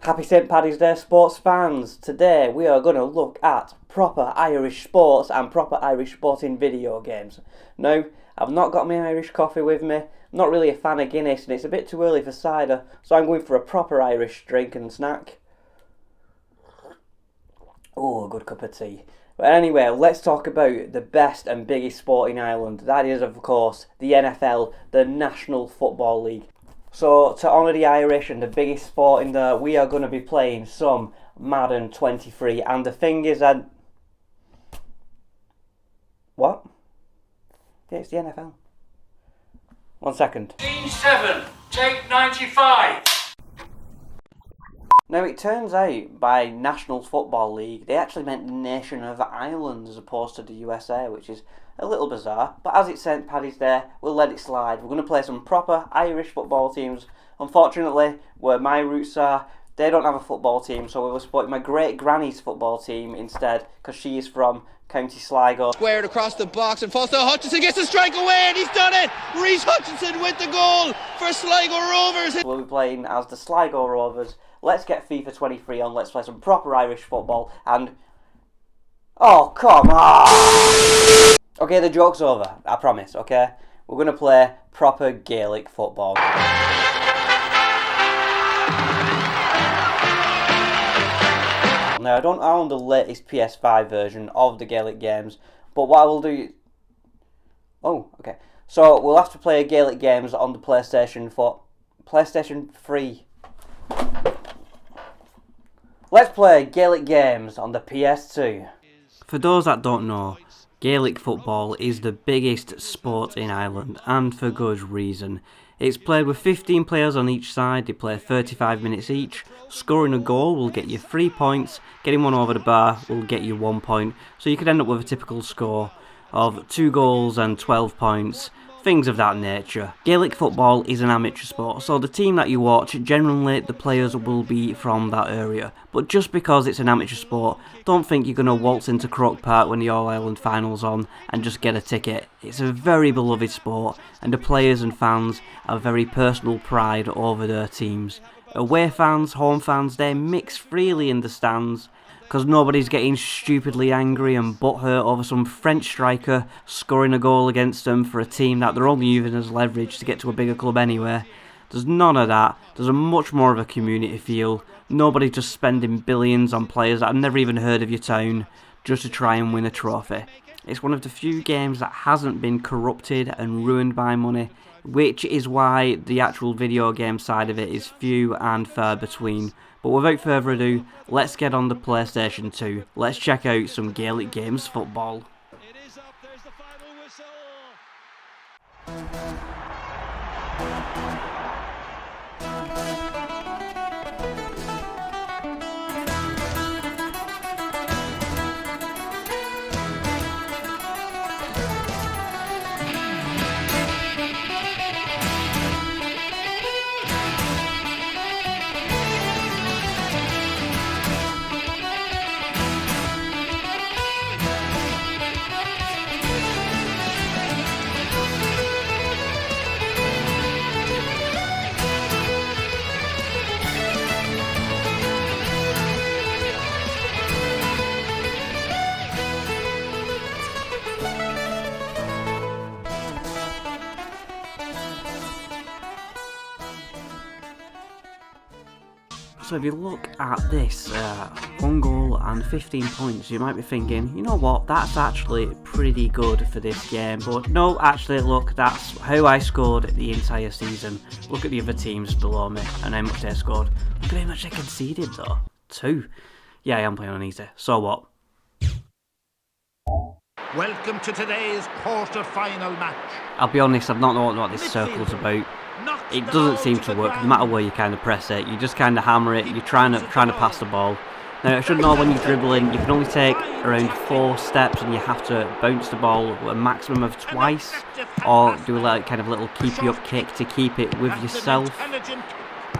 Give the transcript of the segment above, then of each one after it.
Happy St Paddys Day, sports fans! Today we are going to look at proper Irish sports and proper Irish sporting video games. Now, I've not got my Irish coffee with me, I'm not really a fan of Guinness and it's a bit too early for cider, so I'm going for a proper Irish drink and snack. Oh, a good cup of tea. But anyway, let's talk about the best and biggest sport in Ireland. That is, of course, the NFL, the National Football League. So, to honour the Irish and the biggest sport in there, we are going to be playing some Madden 23. And the thing is that... What? Yeah, it's the NFL. 1 second. Scene 7, take 95. Now, it turns out, by National Football League, they actually meant the nation of Ireland as opposed to the USA, which is a little bizarre. But as it's St Paddys Day, we'll let it slide. We're going to play some proper Irish football teams. Unfortunately, where my roots are, they don't have a football team, so we were supporting my great granny's football team instead, because she is from County Sligo. Squared across the box, and Foster Hutchinson gets the strike away, and he's done it! Reece Hutchinson with the goal for Sligo Rovers. We'll be playing as the Sligo Rovers. Let's get FIFA 23 on, let's play some proper Irish football, and... Oh, come on! Okay, the joke's over, I promise, okay? We're going to play proper Gaelic football. Now, I don't own the latest PS5 version of the Gaelic games, but what I will do... Oh, okay. So, we'll have to play Gaelic games on the PlayStation 3. Let's play Gaelic games on the PS2. For those that don't know, Gaelic football is the biggest sport in Ireland, and for good reason. It's played with 15 players on each side, they play 35 minutes each. Scoring a goal will get you 3 points, getting one over the bar will get you 1 point, so you could end up with a typical score of 2 goals and 12 points. Things of that nature. Gaelic football is an amateur sport, so the team that you watch, generally the players will be from that area. But just because it's an amateur sport, don't think you're going to waltz into Croke Park when the All-Ireland final's on and just get a ticket. It's a very beloved sport, and the players and fans have very personal pride over their teams. Away fans, home fans, they mix freely in the stands, because nobody's getting stupidly angry and butthurt over some French striker scoring a goal against them for a team that they're only using as leverage to get to a bigger club anyway. There's none of that. There's a much more of a community feel. Nobody just spending billions on players that have never even heard of your town just to try and win a trophy. It's one of the few games that hasn't been corrupted and ruined by money, which is why the actual video game side of it is few and far between. But without further ado, let's get on the PlayStation 2. Let's check out some Gaelic Games football. It is up, there's the final whistle. So if you look at this, 1 goal and 15 points, you might be thinking, you know what, that's actually pretty good for this game. But no, actually look, that's how I scored the entire season. Look at the other teams below me and how much they scored. Look at how much they conceded though. 2. Yeah, I am playing on easy. So what? Welcome to today's quarter-final match. I'll be honest, I've not known what this circle's about. It doesn't seem to work, no matter where you kind of press it. You just kind of hammer it, you're trying to pass the ball. Now, I should know when you're dribbling, you can only take around 4 steps and you have to bounce the ball a maximum of twice, or do a kind of little keep-you-up kick to keep it with yourself.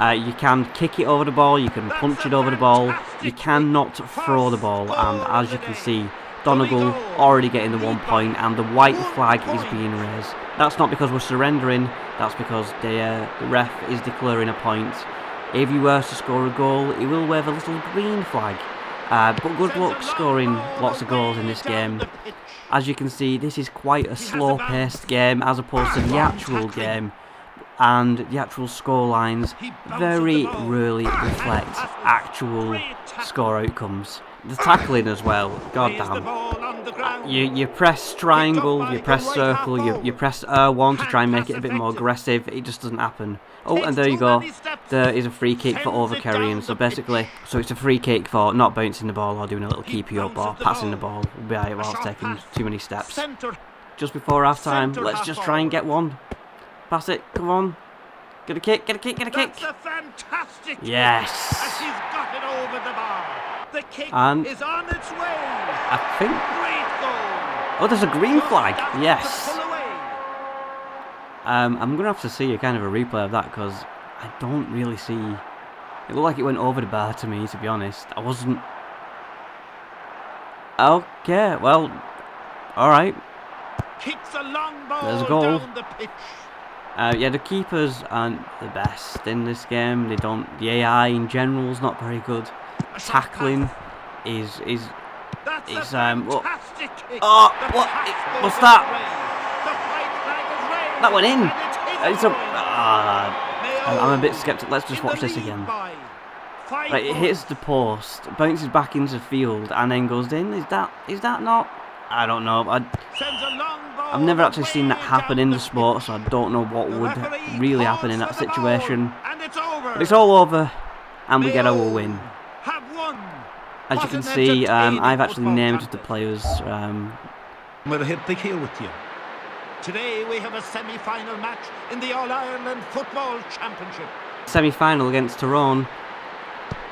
You can kick it over the ball, you can punch it over the ball, you cannot throw the ball, and as you can see, Donegal already getting the 1 point, and the white flag is being raised. That's not because we're surrendering, that's because the ref is declaring a point. If you were to score a goal, he will wave a little green flag. But good luck scoring lots of goals in this game. As you can see, this is quite a slow-paced game as opposed to the actual game. And the actual score lines very rarely reflect actual score outcomes. The tackling as well, goddamn. You press triangle, you press circle, you press R1 to try and make it a bit more aggressive. It just doesn't happen. Oh, and there you go. There is a free kick for overcarrying. So basically, it's a free kick for not bouncing the ball or doing a little keepy up or passing the ball whilst taking too many steps. Just before half time, let's just try and get one. Pass it, come on. Get a kick, get a kick, get a kick. That's a fantastic yes. And she's got it over the bar. The kick and is on its way. I think. Great goal. Oh, there's a green flag. Yes. I'm going to have to see a kind of a replay of that because I don't really see... It looked like it went over the bar to me, to be honest. I wasn't... Okay, well, alright. Kicks a long ball there's a goal. Down the pitch. Yeah, the keepers aren't the best in this game. They don't... The AI in general is not very good. Tackling is what? Oh, what? What's that? That went in. It's a. I'm a bit sceptical. Let's just watch this again. Right, it hits the post, bounces back into the field, and then goes in. Is that not? I don't know. I've never actually seen that happen in the sport, so I don't know what would really happen in that situation. But it's all over, and we get our win. As you can see, I've actually named the players. We'll hit the heel with you. Today we have a semi-final match in the All-Ireland Football Championship. Semi-final against Tyrone.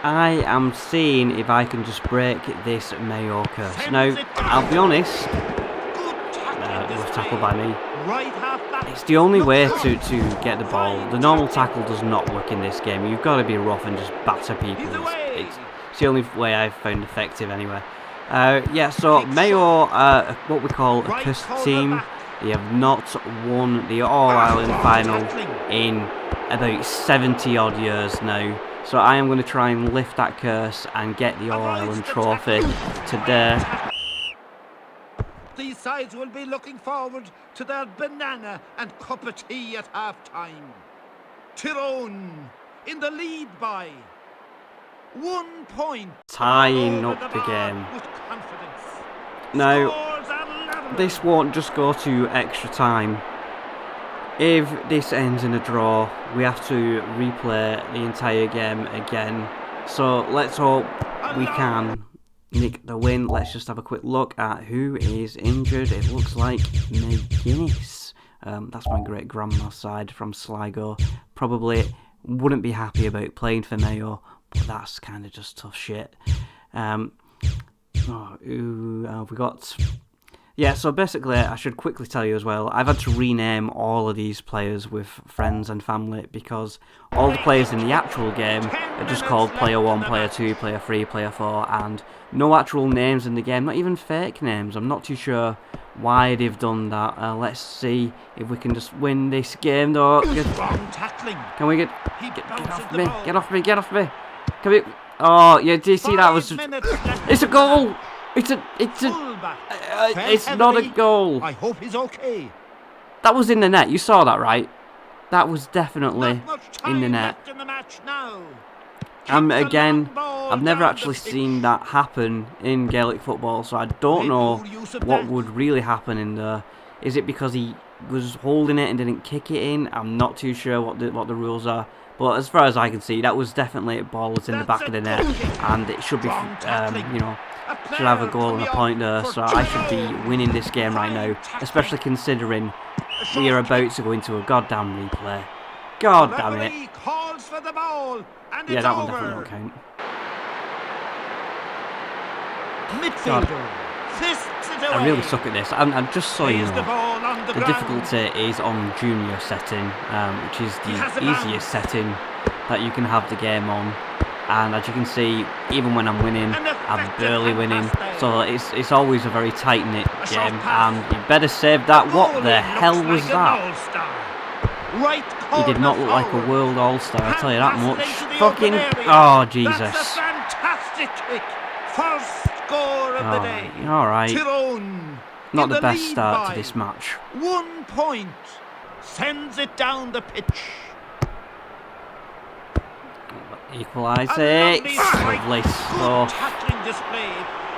I am seeing if I can just break this Mayo curse. Now, I'll be honest, it was tackled by me. It's the only way to get the ball. The normal tackle does not work in this game. You've got to be rough and just batter people. It's the only way I've found effective anyway. Yeah, so Mayo, what we call a cursed team. They have not won the All-Ireland final in about 70 odd years now. So I am going to try and lift that curse and get the All-Ireland trophy today. These sides will be looking forward to their banana and cup of tea at half-time. Tyrone in the lead by 1 point. Tying up the game. Now, this won't just go to extra time. If this ends in a draw, we have to replay the entire game again. So let's hope we can nick the win. Let's just have a quick look at who is injured. It looks like McGuinness. That's my great grandma's side from Sligo. Probably wouldn't be happy about playing for Mayo, but that's kind of just tough shit. Who have we got? Yeah, so basically, I should quickly tell you as well, I've had to rename all of these players with friends and family because all the players in the actual game are just called Player 1, Player 2, Player 3, Player 4, and no actual names in the game, not even fake names. I'm not too sure why they've done that. Let's see if we can just win this game, though. Can we get off me? Get off me, get off me. Can we... Oh, yeah, do you see that? Was just... It's a goal! It's not a goal. I hope he's okay. That was in the net. You saw that, right? That was definitely in the net. Again, I've never actually seen that happen in Gaelic football, so I don't know what would really happen in there. Is it because he was holding it and didn't kick it in? I'm not too sure what the rules are. But as far as I can see, that was definitely a ball that's in the back of the net, and it should be, should have a goal and a point there. So I should be winning this game right now, especially considering we are about to go into a goddamn replay. God damn it! Yeah, that one definitely won't count. God. I really suck at this. I'm just so you know, the difficulty is on junior setting, which is the easiest setting that you can have the game on. And as you can see, even when I'm winning, I'm barely winning. So it's always a very tight-knit game, and you better save that. What the hell was that? Right He did not look like a forward. world all-star, I'll tell you that much. Pass into the Fucking... open area. Oh, That's Jesus. a fantastic kick. First score of the day. Alright. Tyrone Not in the best lead start by to this match. 1 point. Sends it down the pitch. Equalise A it. Lovely. Good So, tackling display.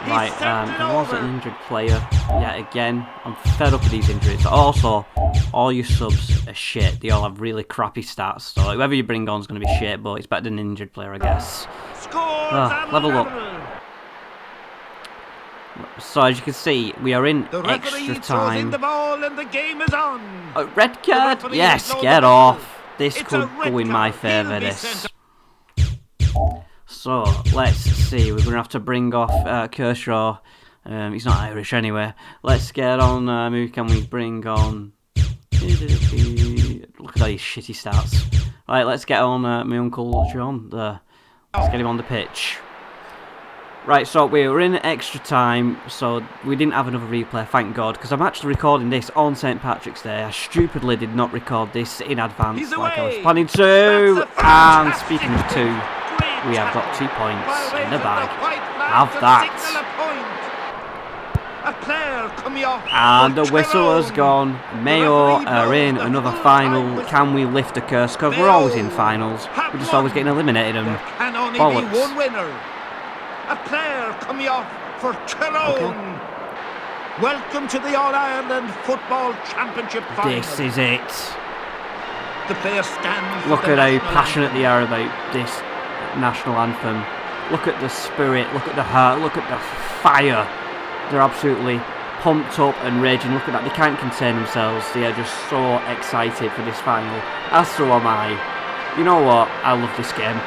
He right, sent it there was an over. injured player yet again. I'm fed up with these injuries. Also, all your subs are shit. They all have really crappy stats. So whoever you bring on is going to be shit, but it's better than an injured player, I guess. Scores and Level up. So as you can see, we are in The extra referee throws in time. the ball and the game is on. A red card? referee Yes, has blown get the off. whistle. This It's could a red go in my card. favour, He'll be this. sent So, let's see. We're going to have to bring off Kershaw. He's not Irish anyway. Let's get on... who can we bring on? Look at all these shitty stats. Right, let's get on my Uncle John there. Let's get him on the pitch. Right, so we were in extra time, so we didn't have another replay, thank God, because I'm actually recording this on St Patrick's Day. I stupidly did not record this in advance like I was planning to. And speaking of two, we have got 2 points in the bag. Have that. A player coming off. And the whistle has gone. Mayo are in another final. Can we lift the curse? Because we're always in finals. We're just always getting eliminated. There can only Bollocks. be one winner. A player coming off for Tyrone. Okay. Welcome to the All-Ireland Football Championship final. This is it. The player stands. Look with at the how national passionate they are about this national anthem. Look at the spirit, look at the heart, look at the fire. They're absolutely pumped up and raging. Look at that, they can't contain themselves. They are just so excited for this final. As so am I. You know what? I love this game.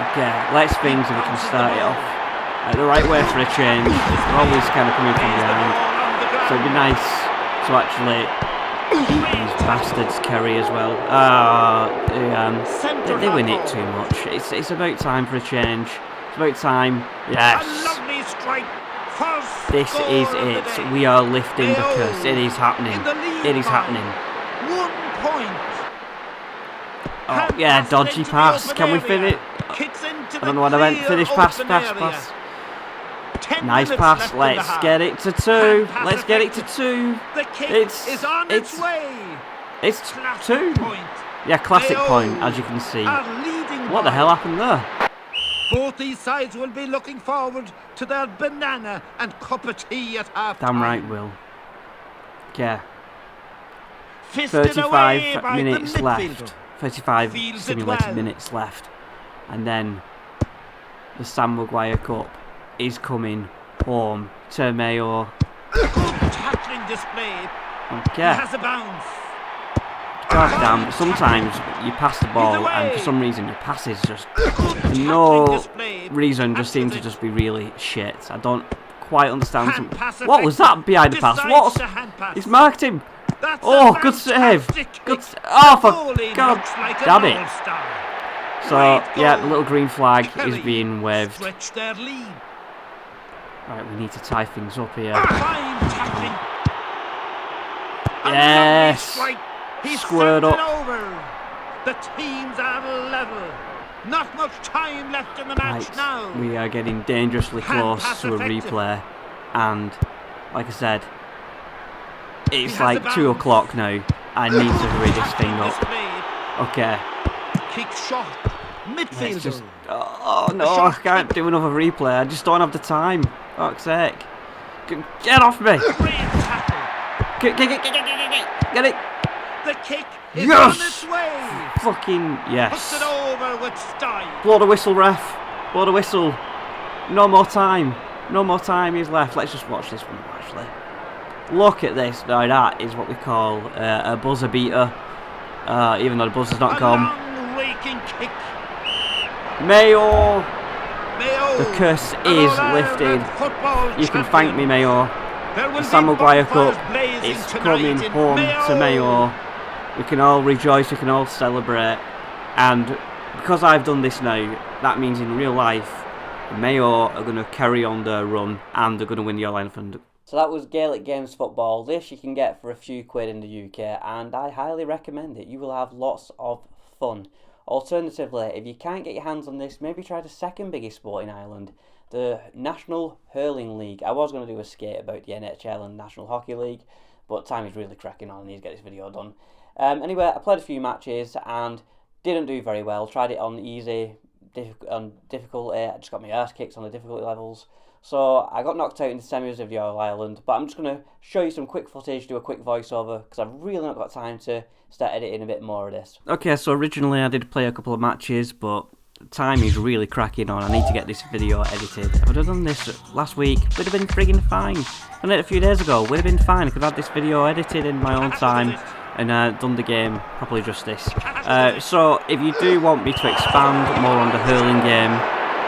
Okay, let's think if we can start it off the right way for a change. We're always kind of coming from behind. So it'd be nice to actually... These bastards carry as well. They win it too much. It's about time for a change. It's about time. Yes. This is it. We are lifting the curse. It is happening. It is happening. 1 point. Oh yeah, dodgy pass. Can we finish? I don't know what I meant. Finish pass. Nice pass. Let's get it to 2. Let's get it to 2. It's on its way. It's 2. Yeah, classic point, as you can see. What the hell happened there? Both these sides will be looking forward to their banana and cup of tea at half time. Damn right, Will. Yeah. 35 minutes left. 35 simulated minutes left. And then the Sam Maguire Cup is coming home to Mayo. Good tackling display. Okay. He has a bounce. God damn, sometimes you pass the ball and for some reason your passes just, no reason, just seem to just be really shit. I don't quite understand. What was that behind the pass? What? He's marked him. Oh, good save. Good. Oh, for God damn it. So, yeah, the little green flag is being waved. Right, we need to tie things up here. Yes. Squared up. The teams are level. Not much time left in the match now. We are getting dangerously close to a replay, and like I said, it's like 2 o'clock now. I need to hurry this thing up. Okay. Kick shot. Midfielder. Just, oh no, I can't do another replay. I just don't have the time. Fuck's sake. Get off me. Get it. The kick is on its way. Fucking yes. Puts it over with style. Blow the whistle, ref. Blow the whistle. No more time. No more time is left. Let's just watch this one, actually. Look at this. Now that is what we call a buzzer beater. Even though the buzzer's not gone. Long-raking kick. Mayo. The curse is lifted. You can thank me, Mayo. The Sam Maguire Cup is coming home to Mayo. We can all rejoice, we can all celebrate. And because I've done this now, that means in real life, Mayo are going to carry on their run and they're going to win the All-Ireland So that was Gaelic Games Football. This you can get for a few quid in the UK, and I highly recommend it. You will have lots of fun. Alternatively, if you can't get your hands on this, maybe try the second biggest sport in Ireland, the National Hurling League. I was going to do a skate about the NHL and National Hockey League, but time is really cracking on. I need to get this video done. Anyway, I played a few matches and didn't do very well. Tried it on easy, difficulty. I just got my arse kicked on the difficulty levels. So I got knocked out in the semis of the All Ireland, but I'm just going to show you some quick footage, do a quick voiceover, because I've really not got time to start editing a bit more of this. Okay, so originally I did play a couple of matches, but time is really cracking on. I need to get this video edited. If I'd have done this last week, would have been friggin' fine. Done it a few days ago, would have been fine. I could have had this video edited in my own time and done the game properly justice. So if you do want me to expand more on the hurling game,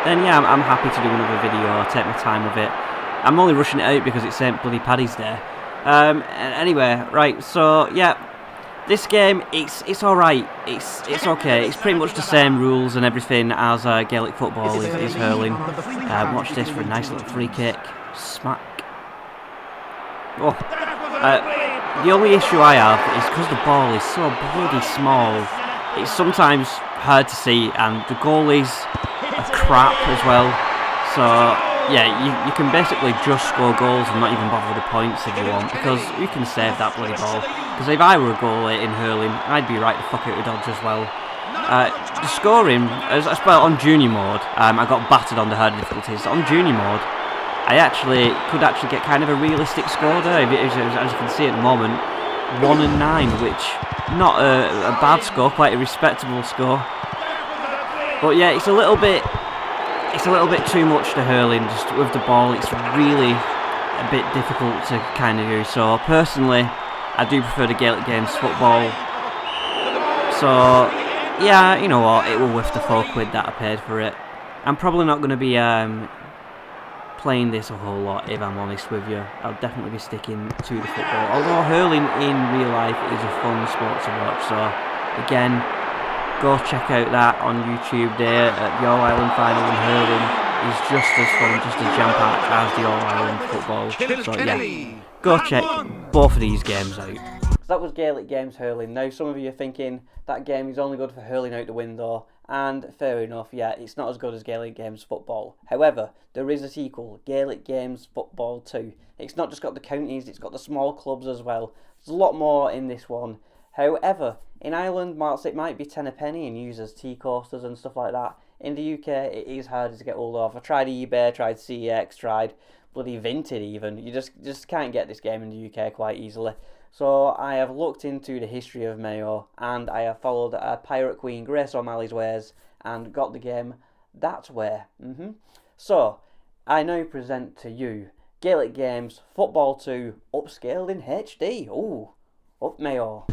then yeah, I'm happy to do another video. I'll take my time with it. I'm only rushing it out because it's St Paddys Day. Anyway, right, so yeah, this game, it's alright, it's okay, it's pretty much the same rules and everything as Gaelic football is hurling. Watch this for a nice little free kick, smack. Oh. The only issue I have is because the ball is so bloody small, it's sometimes hard to see, and the goalies are crap as well. So yeah, you can basically just score goals and not even bother with the points if you want, because you can save that bloody ball. Because if I were a goalie in hurling, I'd be right the fuck out of dodge as well. The scoring, as I spelled on junior mode, I got battered on the harder difficulties. On junior mode, I could actually get kind of a realistic score there. As you can see at the moment, 1 and 9, which not a bad score, quite a respectable score. But yeah, it's a little bit too much to hurling. Just with the ball, it's really a bit difficult to kind of do. So personally, I do prefer the Gaelic Games football. So yeah, you know what, it will worth the £4 that I paid for it. I'm probably not going to be playing this a whole lot, if I'm honest with you. I'll definitely be sticking to the football. Although hurling in real life is a fun sport to watch. So again, go check out that on YouTube there at the All Ireland final, and hurling is just as fun, just as jam-packed as the All Ireland football. So yeah, go check both of these games out. So that was Gaelic Games hurling. Now some of you are thinking that game is only good for hurling out the window, and fair enough, yeah, it's not as good as Gaelic Games football. However, there is a sequel, Gaelic Games Football 2. It's not just got the counties, it's got the small clubs as well. There's a lot more in this one. However, in Ireland, whilst it might be 10 a penny and used as tea coasters and stuff like that, in the UK it is harder to get hold of. I tried eBay, tried CX, tried bloody Vinted even. You just can't get this game in the UK quite easily. So I have looked into the history of Mayo, and I have followed Pirate Queen Grace O'Malley's ways and got the game that way. So I now present to you Gaelic Games Football 2 upscaled in HD. Ooh, up Mayo.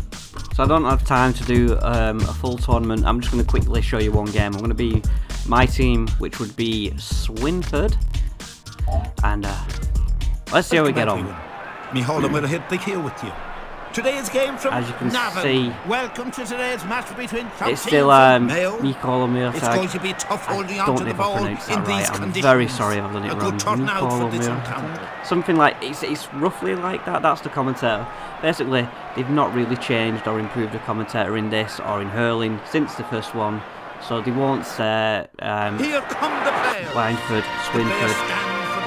So I don't have time to do a full tournament. I'm just going to quickly show you one game. I'm going to be my team, which would be Swinford, and let's see how we get on. Me Holland will hit the queue with you. Today's game from as you can Navan. See, welcome to today's match between it's still Nicolo Muir. It's going to be tough holding on to the ball in these conditions. I'm very sorry if I've done it wrong. Nicolo Muir. Something like it's roughly like that. That's the commentator. Basically, they've not really changed or improved the commentator in this or in hurling since the first one, so they won't say Here come the players. Swinford,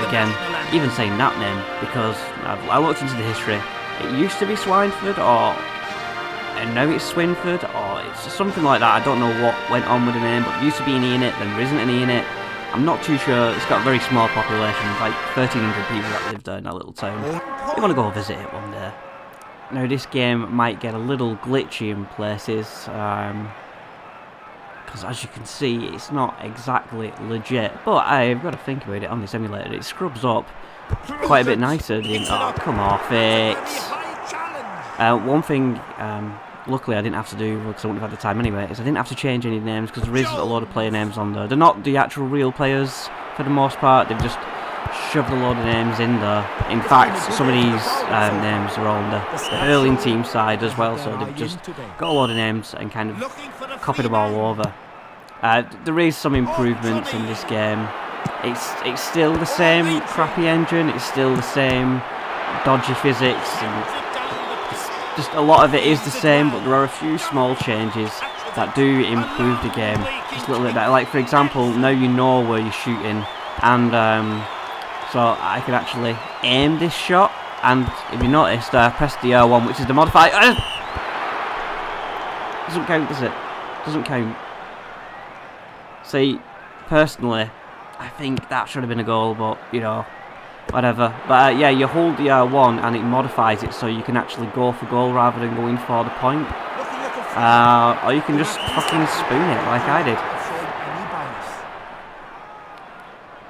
again, even saying that name, because I looked into the history. It used to be Swineford, and now it's Swinford, or it's just something like that. I don't know what went on with the name, but there used to be an E in it, then there isn't an E in it. I'm not too sure. It's got a very small population, like 1,300 people that live there in that little town. You want to go visit it one day. Now this game might get a little glitchy in places, because as you can see, it's not exactly legit. But I've got to think about it on this emulator. It scrubs up quite a bit nicer. Oh, come off it. One thing, luckily I didn't have to do, because I wouldn't have had the time anyway, is I didn't have to change any names, because there is a load of player names on there. They're not the actual real players for the most part. They've just shoved a load of names in there. In fact, some of these names are on the hurling team side as well, so they've just got a load of names and kind of copied them all over. There is some improvements in this game. It's still the same crappy engine, it's still the same dodgy physics, and just a lot of it is the same, but there are a few small changes that do improve the game just a little bit better. Like, for example, now you know where you're shooting, and so I can actually aim this shot, and if you noticed, I pressed the R1, which is the modifier. Doesn't count, does it? Doesn't count. See, personally, I think that should have been a goal, but, you know, whatever. But yeah, you hold the R1 and it modifies it so you can actually go for goal rather than going for the point. Or you can just fucking spoon it like I did.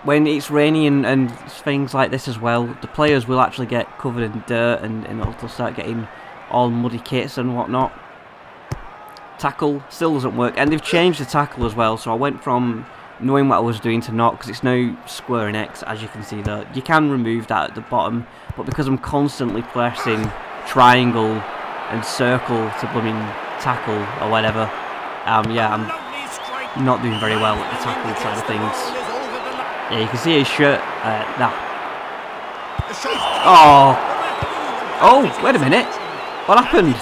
When it's rainy and things like this as well, the players will actually get covered in dirt and it'll start getting all muddy kits and whatnot. Tackle still doesn't work, and they've changed the tackle as well, so I went from knowing what I was doing to not, because it's now square and X, as you can see there. You can remove that at the bottom, but because I'm constantly pressing triangle and circle to blooming tackle or whatever, yeah, I'm not doing very well at the tackle side of things. Yeah, you can see his shirt, Oh, wait a minute, what happened?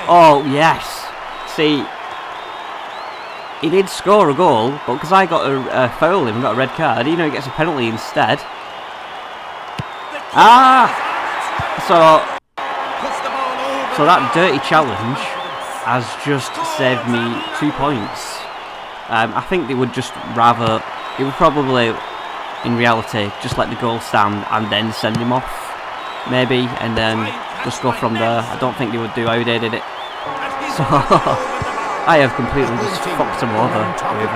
Oh, yes. See, he did score a goal, but because I got a foul and got a red card, he gets a penalty instead. So that dirty challenge has just saved me 2 points. I think they would just rather, they would probably, in reality, just let the goal stand and then send him off, maybe, and then just go from there. I don't think they would do how they did it. So I have completely just fucked them over with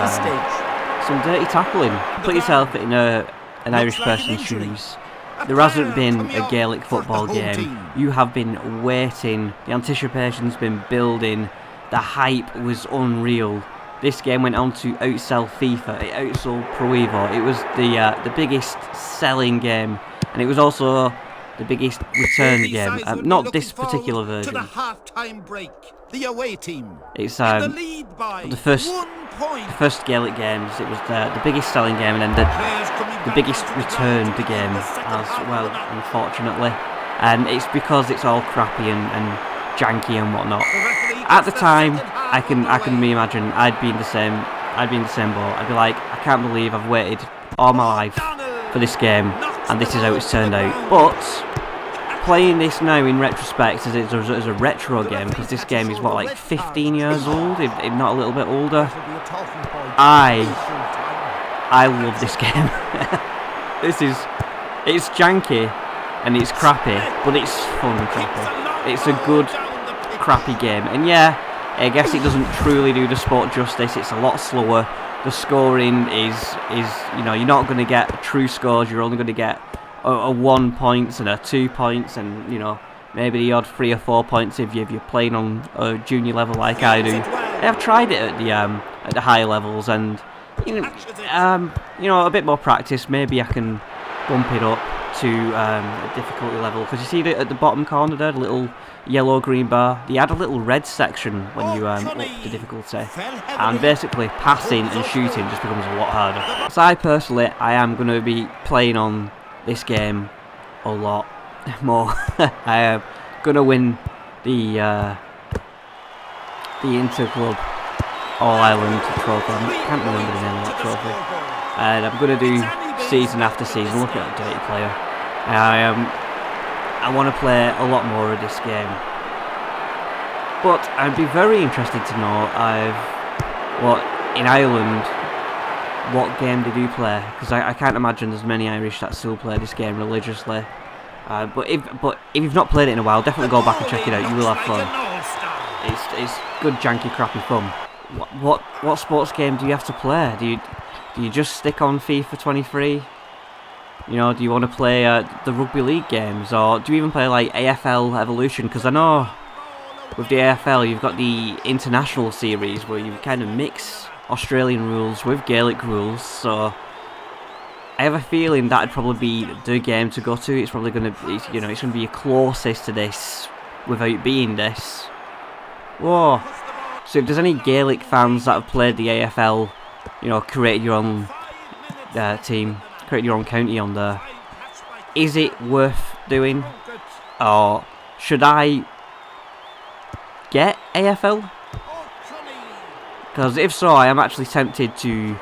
some dirty tackling. Put yourself in an Irish person's shoes. There hasn't been a Gaelic football game. You have been waiting. The anticipation's been building. The hype was unreal. This game went on to outsell FIFA. It outsold Pro Evo. It was the biggest selling game, and it was also the biggest return game. Not this particular version. The away team. It's the first Gaelic games. It was the biggest selling game, and then the biggest return to game as well, unfortunately. And it's because it's all crappy and janky and whatnot. At the time, I can reimagine I'd be in the same boat. I'd be like, I can't believe I've waited all my life for this game, and this is how it's turned out. But playing this now in retrospect as a retro game, because this game is what, like 15 years old, if not a little bit older. I love this game. It's janky and it's crappy, but it's fun crappy. It's a good crappy game, and yeah, I guess it doesn't truly do the sport justice. It's a lot slower. The scoring is you're not going to get true scores. You're only going to get a 1 point and a 2 points, and maybe the odd 3 or 4 points if you're playing on a junior level like I do. I've tried it at the higher levels, and a bit more practice, maybe I can bump it up to a difficulty level. Because you see at the bottom corner there, the little yellow green bar, they add a little red section when you up the difficulty, and basically passing and shooting just becomes a lot harder. So I am going to be playing on this game a lot more. I am gonna win the Interclub All Ireland trophy. I can't remember the name of that trophy. And I'm gonna do season after season. Look at that dirty player. I want to play a lot more of this game. But I'd be very interested to know in Ireland, what game did you play? Because I can't imagine there's many Irish that still play this game religiously. But if you've not played it in a while, definitely go back and check it out. You will have fun. It's good janky crappy fun. What sports game do you have to play? Do you just stick on FIFA 23? Do you want to play the rugby league games, or do you even play like AFL Evolution? Because I know with the AFL you've got the international series where you kind of mix Australian rules with Gaelic rules, so I have a feeling that'd probably be the game to go to. It's probably going to be, it's going to be your closest to this without being this. Whoa. So if there's any Gaelic fans that have played the AFL, created your own team, created your own county on there, is it worth doing? Or should I get AFL? Because if so, I am actually tempted to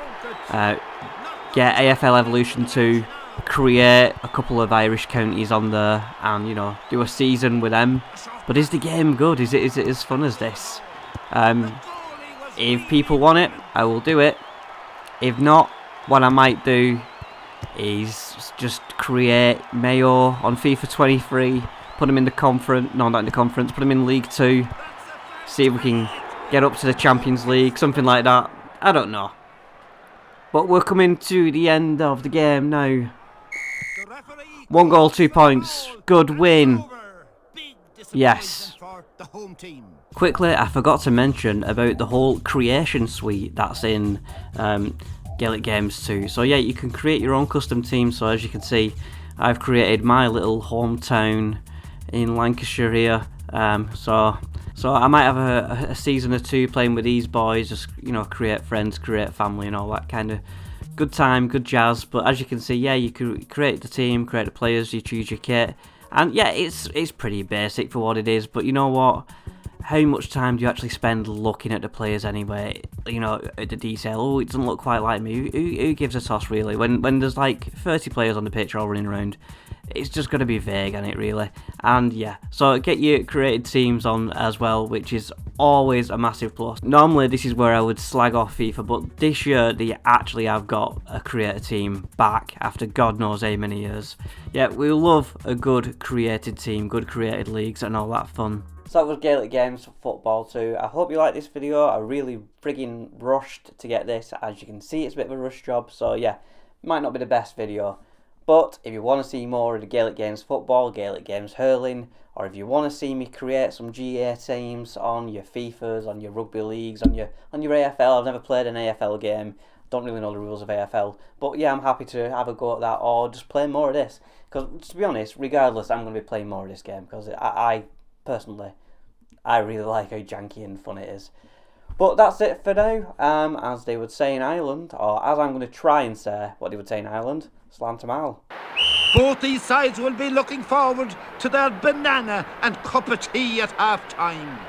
get AFL Evolution 2, create a couple of Irish counties on there, and you know, do a season with them. But is the game good? Is it as fun as this? If people want it, I will do it. If not, what I might do is just create Mayo on FIFA 23, put him in the conference, no, not in the conference, put him in League 2, see if we can get up to the Champions League, something like that. I don't know. But we're coming to the end of the game now. 1 goal, 2 points. Good win. Yes. Quickly, I forgot to mention about the whole creation suite that's in Gaelic Games 2. So yeah, you can create your own custom team. So as you can see, I've created my little hometown in Lancashire here. So I might have a season or two playing with these boys, just, you know, create friends, create family and all that kind of good time, good jazz. But as you can see, yeah, you can create the team, create the players, you choose your kit. And yeah, it's pretty basic for what it is, but you know what? How much time do you actually spend looking at the players anyway? You know, at the detail. Oh, it doesn't look quite like me. Who gives a toss, really? When there's like 30 players on the pitch all running around, it's just going to be vague, isn't it, really? And yeah, so get your created teams on as well, which is always a massive plus. Normally, this is where I would slag off FIFA, but this year they actually have got a created team back after God knows how many years. Yeah, we love a good created team, good created leagues and all that fun. So that was Gaelic Games Football 2. I hope you liked this video. I really frigging rushed to get this. As you can see, it's a bit of a rush job, so yeah, might not be the best video. But if you want to see more of the Gaelic Games Football, Gaelic Games Hurling, or if you want to see me create some GA teams on your FIFAs, on your rugby leagues, on your AFL, I've never played an AFL game, don't really know the rules of AFL, but yeah, I'm happy to have a go at that, or just play more of this. Because to be honest, regardless, I'm going to be playing more of this game, because I personally, I really like how janky and fun it is. But that's it for now. As they would say in Ireland, or as I'm going to try and say what they would say in Ireland, Slant 'em all. Both these sides will be looking forward to their banana and cup of tea at half time.